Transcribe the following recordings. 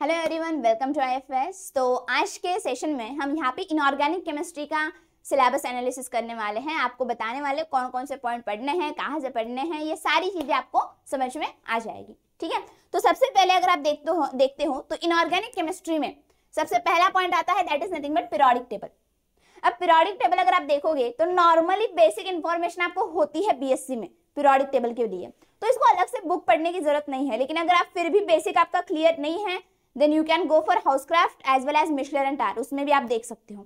Hello everyone, welcome to IFS. तो आज के सेशन में हम यहाँ पे इनऑर्गेनिक केमिस्ट्री का सिलेबस एनालिसिस करने वाले हैं। आपको बताने वाले कौन कौन से पॉइंट पढ़ने हैं, कहाँ से पढ़ने हैं, ये सारी चीजें आपको समझ में आ जाएगी। ठीक है, तो सबसे पहले अगर आप देखते हो तो इनऑर्गेनिक केमिस्ट्री में सबसे पहला पॉइंट आता है, that is nothing but periodic table. अब पीरियोडिक टेबल अगर आप देखोगे तो नॉर्मली बेसिक इंफॉर्मेशन आपको होती है बीएससी में पीरियोडिक टेबल के लिए, तो इसको अलग से बुक पढ़ने की जरूरत नहीं है। लेकिन अगर आप फिर भी बेसिक आपका क्लियर नहीं है, then you can go for housecraft as well as mishler and tar, उसमें भी आप देख सकते हो।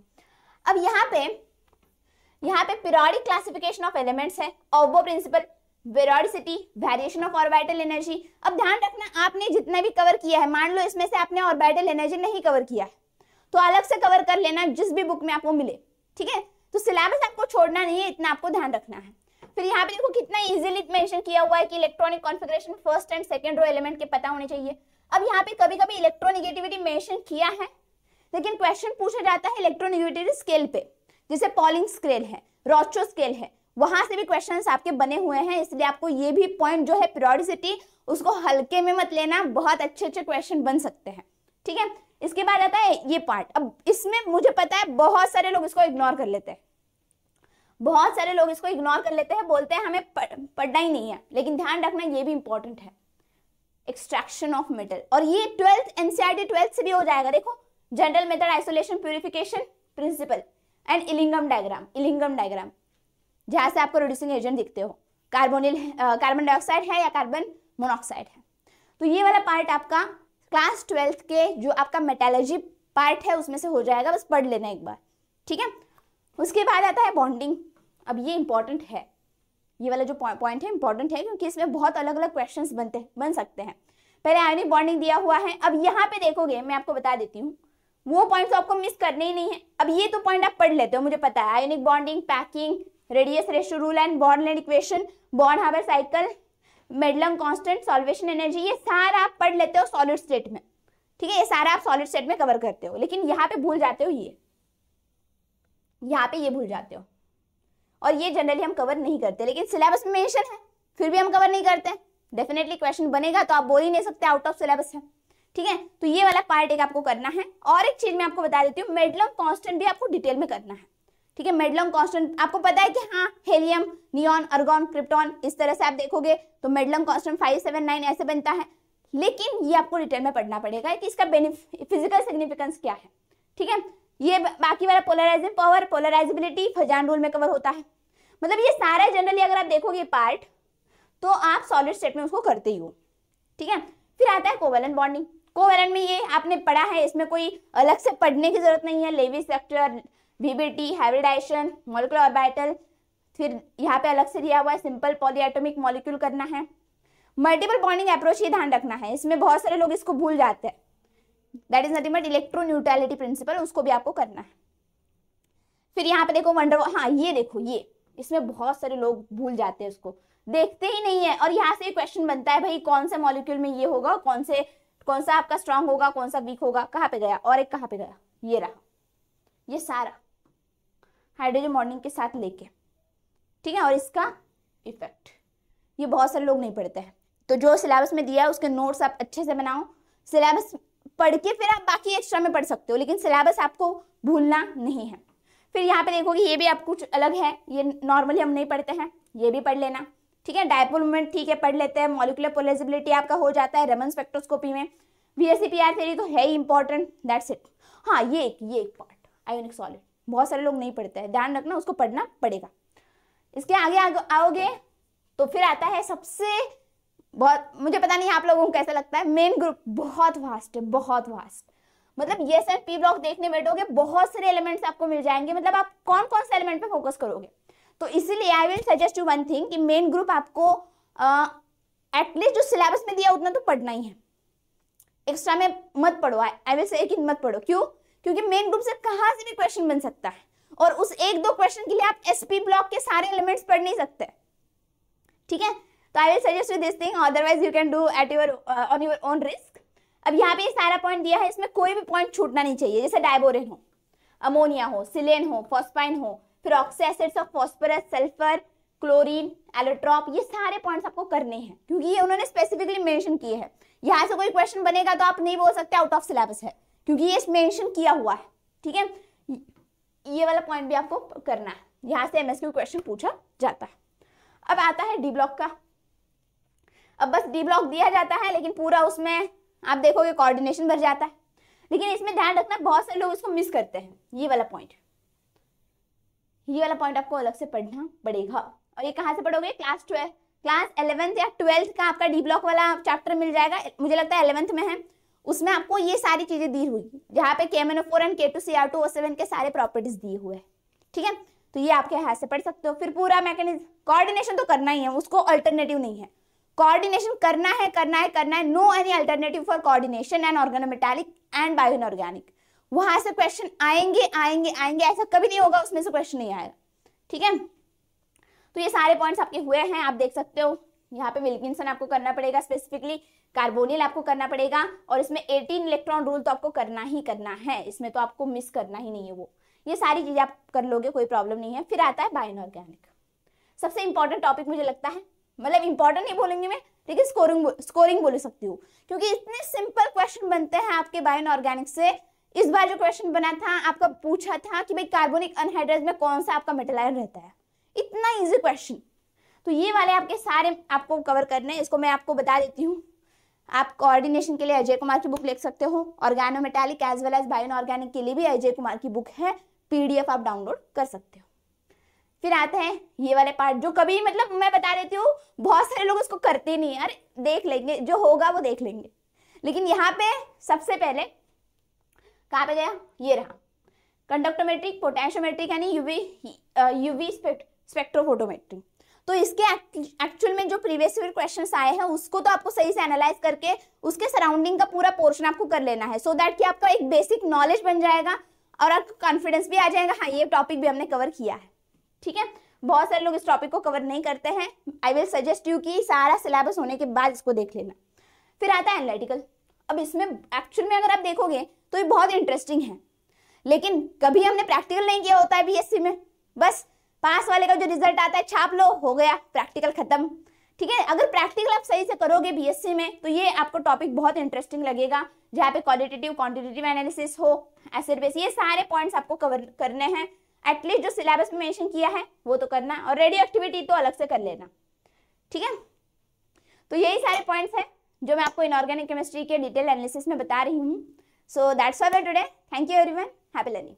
अब यहाँ पे पीरियोडिक क्लासिफिकेशन ऑफ एलिमेंट्स है, Aufbau principle, periodicity, variation of orbital energy. अब ध्यान रखना, आपने जितना भी कवर किया है, मान लो इसमें से आपने ऑर्बिटल एनर्जी नहीं कवर किया है तो अलग से कवर कर लेना जिस भी बुक में आपको मिले। ठीक है, तो सिलेबस आपको छोड़ना नहीं है, इतना आपको ध्यान रखना है। फिर यहाँ पे देखो कितना इजीली मेंशन किया हुआ है कि electronic configuration first and second row element के पता होने चाहिए। अब यहाँ पे कभी कभी इलेक्ट्रोनेगेटिविटी मेंशन किया है, लेकिन क्वेश्चन पूछा जाता है इलेक्ट्रोनेगेटिविटी स्केल पे, जैसे पॉलिंग स्केल है, रॉचो स्केल है, वहां से भी क्वेश्चंस आपके बने हुए हैं। इसलिए आपको ये भी पॉइंट जो है पीरियोडिसिटी, उसको हल्के में मत लेना, बहुत अच्छे अच्छे क्वेश्चन बन सकते हैं। ठीक है, इसके बाद आता है ये पार्ट। अब इसमें मुझे पता है बहुत सारे लोग इसको इग्नोर कर लेते हैं, बहुत सारे लोग इसको इग्नोर कर लेते हैं, बोलते हैं हमें पढ़ना ही नहीं है। लेकिन ध्यान रखना ये भी इंपॉर्टेंट है, एक्सट्रैक्शन ऑफ मेटल। और ये 12th एनसीईआरटी 12th से भी हो जाएगा। देखो, general method, isolation, purification principle and Ellingham diagram, जहां से आपको रिड्यूसिंग एजेंट दिखते हो, कार्बन डाइऑक्साइड है या कार्बन मोनोऑक्साइड है। तो ये वाला पार्ट आपका क्लास 12th के जो आपका मेटालर्जी पार्ट है उसमें से हो जाएगा, बस पढ़ लेना एक बार। ठीक है, उसके बाद आता है बॉन्डिंग। अब ये इंपॉर्टेंट है, ये वाला जो पॉइंट है इंपॉर्टेंट है, क्योंकि इसमें बहुत अलग अलग क्वेश्चंस बन सकते हैं। पहले आयोनिक बॉन्डिंग दिया हुआ है। अब यहाँ पे देखोगे, मैं आपको बता देती हूँ, वो पॉइंट्स आपको मिस करने ही नहीं है। अब ये तो पॉइंट आप पढ़ लेते हो, मुझे पता है, ionic bonding, packing, radius ratio rule and bond length equation, बॉन्ड Haber cycle, Madelung constant, solvation energy, ये सारा आप पढ़ लेते हो सॉलिड स्टेट में। ठीक है, ये सारा आप सॉलिड स्टेट में कवर करते हो, लेकिन यहाँ पे भूल जाते हो, यहाँ पे ये भूल जाते हो। और ये जनरली हम कवर नहीं करते, लेकिन सिलेबस में मेंशन है, फिर भी हम कवर नहीं करते। डेफिनेटली क्वेश्चन बनेगा तो आप बोल ही नहीं सकते आउट ऑफ सिलेबस है। ठीक है, तो ये वाला पार्ट एक आपको करना है। और एक चीज मैं आपको बता देती हूँ, मेडलम कांस्टेंट भी आपको डिटेल में करना है। ठीक है, मेडलम कांस्टेंट आपको पता है कि हाँ, हेलियम, नियॉन, अर्गॉन, क्रिप्टॉन, इस तरह से आप देखोगे तो मेडलम कांस्टेंट 579 ऐसे बनता है। लेकिन ये आपको डिटेल में पढ़ना पड़ेगा कि इसका फिजिकल सिग्निफिकेंस क्या है। ठीक है, ये बाकी वाला polarising power, polarisability Fazan rule में कवर होता है। मतलब ये सारा जनरली अगर आप देखोगे पार्ट तो आप सॉलिड स्टेट में उसको करते ही हो। ठीक है, फिर आता है कोवेलेंट बॉन्डिंग। कोवेलेंट में ये आपने पढ़ा है, इसमें कोई अलग से पढ़ने की जरूरत नहीं है। Lewis structure, VBT, hybridization, molecular orbital, फिर यहाँ पे अलग से दिया हुआ है सिंपल पॉलीएटॉमिक मॉलिक्यूल करना है। मल्टीपल बॉन्डिंग अप्रोच, ये ध्यान रखना है, इसमें बहुत सारे लोग इसको भूल जाते हैं, that is nothing but electroneutrality principle, उसको भी आपको करना है। फिर यहाँ पे देखो हाँ ये देखो, ये इसमें बहुत सारे लोग भूल जाते हैं, उसको देखते ही नहीं है। और यहाँ से क्वेश्चन बनता है, भाई कौन से मॉलिक्यूल में ये होगा, कौन सा आपका स्ट्रांग होगा, कौन सा वीक होगा, कहाँ पे गया, और एक कहाँ पे गया, ये रहा, ये सारा हाइड्रोजन बॉन्डिंग के साथ लेके। ठीक है, और इसका इफेक्ट ये बहुत सारे लोग नहीं पढ़ते हैं। तो जो सिलेबस में दिया है उसके नोट्स आप अच्छे से बनाओ, सिलेबस पढ़ के फिर आप बाकी एक्स्ट्रा में पढ़ सकते हो, लेकिन सिलेबस आपको भूलना नहीं है। फिर यहाँ पे देखोगे ये भी आप कुछ अलग है, ये नॉर्मली हम नहीं पढ़ते हैं, ये भी पढ़ लेना। ठीक है, डायपोल मोमेंट ठीक है पढ़ लेते हैं, मॉलिक्यूलर पोलराइजेबिलिटी आपका हो जाता है रमन स्पेक्ट्रोस्कोपी में, VSEPR थ्योरी तो है ही इंपॉर्टेंट, दैट्स इट। हाँ, ये एक पार्ट आयोनिक सॉलिड बहुत सारे लोग नहीं पढ़ते हैं, ध्यान रखना, उसको पढ़ना पड़ेगा। इसके आगे आओगे तो फिर आता है सबसे बहुत, मुझे पता नहीं आप लोगों को कैसा लगता है, मेन ग्रुप बहुत वास्ट है, बहुत वास्ट। मतलब ये सर पी ब्लॉक देखने बैठोगे बहुत सारे एलिमेंट्स आपको मिल जाएंगे, मतलब आप कौन कौन से एलिमेंट पे फोकस करोगे। तो इसीलिए I will suggest you one thing कि मेन ग्रुप आपको एटलीस्ट जो सिलेबस में दिया उतना तो पढ़ना ही है, एक्स्ट्रा में मत पढ़ो। आई विल से मत पढ़ो, क्यों? क्योंकि मेन ग्रुप से कहाँ से भी क्वेश्चन बन सकता है, और उस एक दो क्वेश्चन के लिए आप एसपी ब्लॉक के सारे एलिमेंट्स पढ़ नहीं सकते। ठीक है, तो I will suggest you this thing, otherwise you can do at your on your own risk. अब यहाँ पे सारा पॉइंट दिया है, इसमें कोई भी पॉइंट छूटना नहीं चाहिए, जैसे डायबोरेन हो, अमोनिया हो, सिलेन हो, फॉस्फाइन हो, फिर oxy acids of phosphorus, sulphur, chlorine, allotrope, ये सारे पॉइंट्स आपको करने हैं, क्योंकि ये उन्होंने स्पेसिफिकली मेंशन किए हैं यहाँ से कोई क्वेश्चन बनेगा तो आप नहीं बोल सकते आउट ऑफ सिलेबस है, क्योंकि ये मेंशन किया हुआ है। ठीक है, ये वाला पॉइंट भी आपको करना है, यहाँ से एमएसक्यू क्वेश्चन पूछा जाता है। अब आता है डी ब्लॉक का। अब बस डी ब्लॉक दिया जाता है, लेकिन पूरा उसमें आप देखोगे कोऑर्डिनेशन भर जाता है। लेकिन इसमें ध्यान रखना, बहुत सारे लोग इसको मिस करते हैं, ये वाला पॉइंट आपको अलग से पढ़ना पड़ेगा। और ये कहाँ से पढ़ोगे? क्लास 11th या 12th का आपका डी ब्लॉक वाला चैप्टर मिल जाएगा, मुझे लगता है 11th में है। उसमें आपको ये सारी चीजें दी हुई, जहाँ पे KMnO4 और K2Cr2O7 के सारे प्रॉपर्टीज दिए हुए हैं। ठीक है, तो ये आपके हाथ से पढ़ सकते हो। फिर पूरा मैकेनिज्म, कोऑर्डिनेशन तो करना ही है, उसको अल्टरनेटिव नहीं है, कोऑर्डिनेशन करना है। No any alternative for coordination and organometallic and bio inorganic. वहां से क्वेश्चन आएंगे, ऐसा कभी नहीं होगा उसमें से क्वेश्चन नहीं आएगा। ठीक है, तो ये सारे पॉइंट्स आपके हुए हैं, आप देख सकते हो। यहाँ पे विल्किंसन आपको करना पड़ेगा, स्पेसिफिकली कार्बोनिल आपको करना पड़ेगा, और इसमें 18 इलेक्ट्रॉन रूल तो आपको करना ही करना है, इसमें तो आपको मिस करना ही नहीं है वो। ये सारी चीजें आप कर लोगे, कोई प्रॉब्लम नहीं है। फिर आता है बायो इनऑर्गेनिक, सबसे इंपॉर्टेंट टॉपिक मुझे लगता है, मतलब इंपॉर्टेंट नहीं बोलेंगे मैं, लेकिन स्कोरिंग बोल सकती हूँ, क्योंकि इतने सिंपल क्वेश्चन बनते हैं आपके बायो इनऑर्गेनिक से। इस बार जो क्वेश्चन बना था, आपका पूछा था कि भाई कार्बोनिक अनहाइड्राइड में कौन सा आपका मेटल आयन रहता है, इतना इजी क्वेश्चन। तो ये वाले आपके सारे आपको कवर करने हैं, इसको मैं आपको बता देती हूँ। आप कोऑर्डिनेशन के लिए अजय कुमार की बुक लिख सकते हो, organometallic as well as bio inorganic के लिए भी अजय कुमार की बुक है, PDF आप डाउनलोड कर सकते हो। फिर आते हैं ये वाले पार्ट, जो कभी मतलब मैं बता देती हूँ, बहुत सारे लोग इसको करते नहीं, अरे देख लेंगे, जो होगा वो देख लेंगे। लेकिन यहाँ पे सबसे पहले कहाँ पे गया, ये रहा कंडक्टोमेट्रिक, पोटेंशियोमेट्रिक यानी यूवी स्पेक्ट्रोफोटोमेट्री। तो इसके एक्चुअल में जो प्रीवियस ईयर क्वेश्चंस आए हैं, उसको तो आपको सही से एनालाइज करके उसके सराउंडिंग का पूरा पोर्शन आपको कर लेना है, सो दैट कि आपका एक बेसिक नॉलेज बन जाएगा और आपको कॉन्फिडेंस भी आ जाएगा, हाँ ये टॉपिक भी हमने कवर किया है। ठीक है, बहुत सारे लोग इस टॉपिक को कवर नहीं करते हैं, आई विल सजेस्ट यू कि सारा सिलेबस होने के बाद इसको देख लेना। फिर आता है एनालिटिकल। अब इसमें एक्चुअल में अगर आप देखोगे तो ये बहुत इंटरेस्टिंग है, लेकिन कभी हमने प्रैक्टिकल नहीं किया होता है BSc में, बस पास वाले का जो रिजल्ट आता है छाप लो, हो गया, प्रैक्टिकल खत्म। ठीक है, अगर प्रैक्टिकल आप सही से करोगे BSc में, तो ये आपको टॉपिक बहुत इंटरेस्टिंग लगेगा, जहाँ पे क्वालिटेटिव क्वांटिटेटिव एनालिसिस हो, एसिड बेस, ये सारे पॉइंट्स आपको कवर करने हैं। एटलीस्ट जो सिलेबस में मेंशन किया है वो तो करना, और रेडियो एक्टिविटी तो अलग से कर लेना। ठीक है, तो यही सारे पॉइंट्स हैं जो मैं आपको इनऑर्गेनिक केमिस्ट्री के डिटेल एनालिसिस में बता रही हूँ। So that's all for today, thank you everyone, happy learning.